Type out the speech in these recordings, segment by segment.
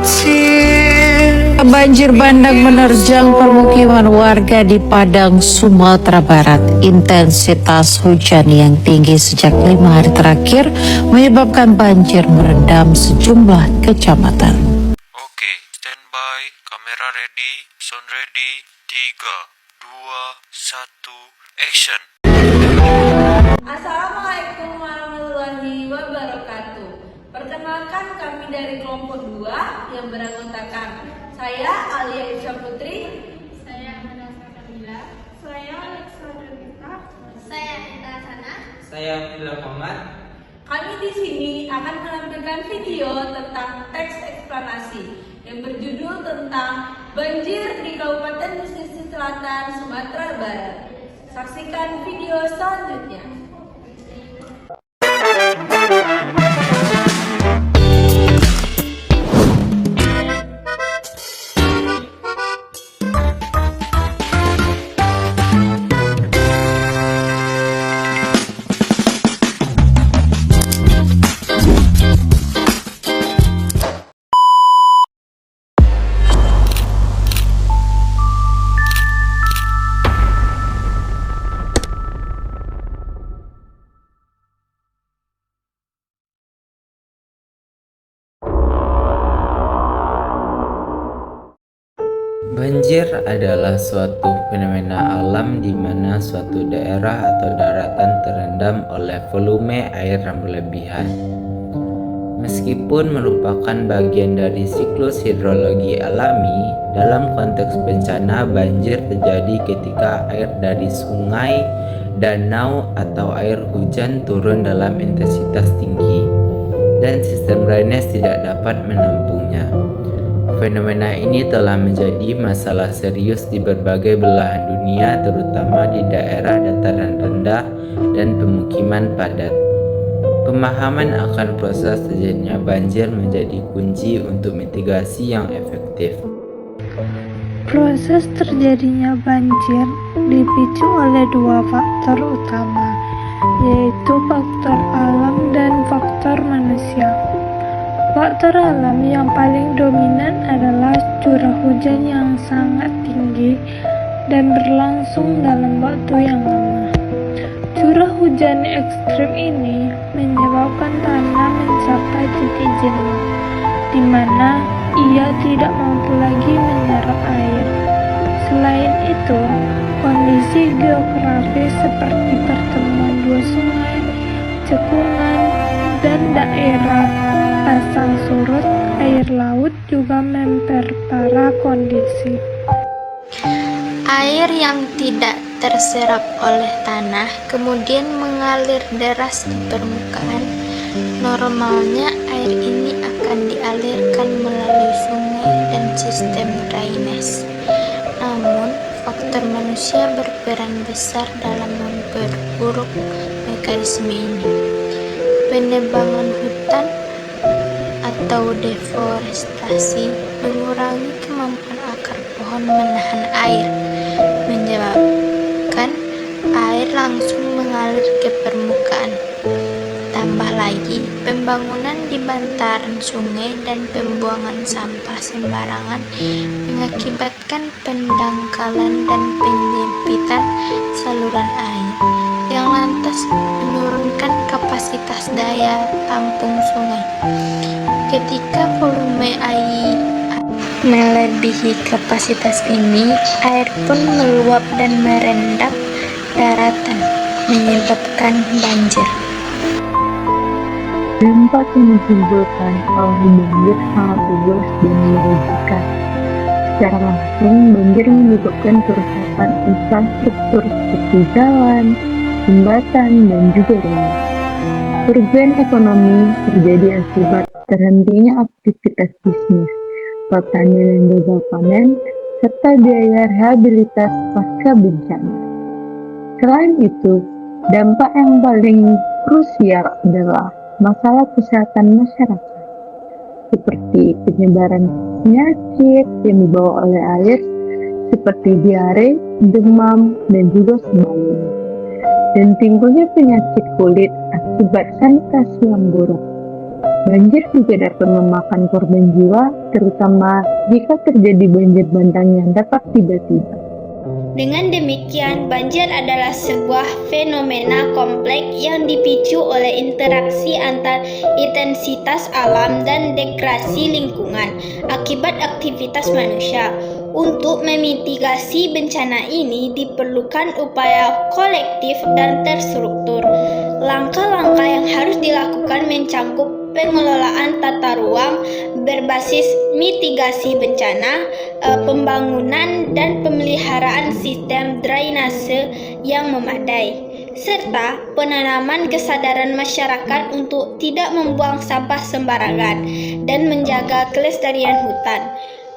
kecil. Banjir bandang menerjang permukiman warga di Padang, Sumatera Barat. Intensitas hujan yang tinggi sejak 5 hari terakhir menyebabkan banjir merendam sejumlah kecamatan. Oke, standby, kamera ready, sound ready, 3, 2, 1, action. Assalamualaikum warahmatullahi wabarakatuh. Perkenalkan, kami dari kelompok 2 yang beranggotakan saya Alia Isya Putri, Saya Anasa Kamila, saya Alexandra Gita, Saya Enda Sana. Saya Abdullah Muhammad. kami di sini akan menampilkan video tentang teks eksplanasi yang berjudul tentang banjir di Kabupaten Pesisir Selatan, Sumatera Barat. Saksikan video selanjutnya. Banjir adalah suatu fenomena alam di mana suatu daerah atau daratan terendam oleh volume air yang berlebihan. Meskipun merupakan bagian dari siklus hidrologi alami, dalam konteks bencana banjir terjadi ketika air dari sungai, danau, atau air hujan turun dalam intensitas tinggi dan sistem drainase tidak dapat menampungnya. Fenomena ini telah menjadi masalah serius di berbagai belahan dunia, terutama di daerah dataran rendah dan pemukiman padat. Pemahaman akan proses terjadinya banjir menjadi kunci untuk mitigasi yang efektif. Proses terjadinya banjir dipicu oleh 2 faktor utama, yaitu faktor alam dan faktor manusia. Faktor alam yang paling dominan adalah curah hujan yang sangat tinggi dan berlangsung dalam waktu yang lama. Curah hujan ekstrim ini menyebabkan tanah mencapai titik jenuh, di mana ia tidak mampu lagi menyerap air. Selain itu, kondisi geografis seperti pertemuan 2 sungai, cekungan, dan daerah pasang surut air laut juga memperparah kondisi. Air yang tidak terserap oleh tanah kemudian mengalir deras di permukaan. Normalnya air ini akan dialirkan melalui sungai dan sistem drainase. Namun, faktor manusia berperan besar dalam memperburuk mekanisme ini. Penebangan hutan atau deforestasi mengurangi kemampuan akar pohon menahan air, menyebabkan air langsung mengalir ke permukaan. Tambah lagi, pembangunan di bantaran sungai dan pembuangan sampah sembarangan mengakibatkan pendangkalan dan penyempitan saluran air, yang lantas menurunkan kapasitas daya tampung sungai. Ketika volume air melebihi kapasitas ini, air pun meluap dan merendam daratan, menyebabkan banjir. Dampak yang ditimbulkan oleh banjir sangat luas dan merugikan. Secara langsung, banjir menyebabkan kerusakan infrastruktur seperti jalan, jembatan, dan juga rumah. Kerugian ekonomi terjadi akibat terhentinya aktivitas bisnis, petani dan gagal panen, serta biaya rehabilitas pasca bencana. Selain itu, dampak yang paling krusial adalah masalah kesehatan masyarakat, seperti penyebaran penyakit yang dibawa oleh air, seperti diare, demam, dan juga sebagainya. Dan timbulnya penyakit kulit akibat sanitasi yang buruk. Banjir juga dapat memakan korban jiwa, terutama jika terjadi banjir bandang yang dapat tiba-tiba. Dengan demikian, banjir adalah sebuah fenomena kompleks yang dipicu oleh interaksi antar intensitas alam dan degradasi lingkungan akibat aktivitas manusia. Untuk memitigasi bencana ini diperlukan upaya kolektif dan terstruktur. Langkah-langkah yang harus dilakukan mencakup pengelolaan tata ruang berbasis mitigasi bencana, pembangunan dan pemeliharaan sistem drainase yang memadai, serta penanaman kesadaran masyarakat untuk tidak membuang sampah sembarangan dan menjaga kelestarian hutan.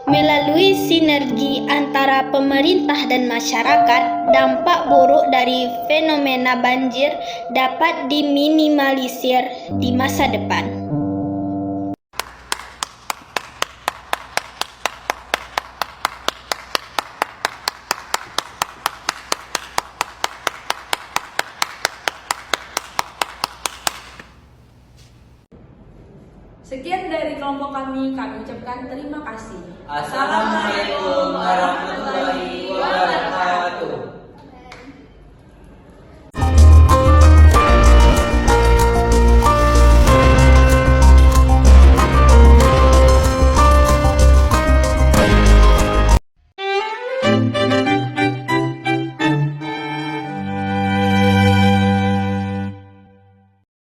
Melalui sinergi antara pemerintah dan masyarakat, dampak buruk dari fenomena banjir dapat diminimalisir di masa depan. Sekian dari kelompok kami ucapkan terima kasih. Assalamualaikum warahmatullahi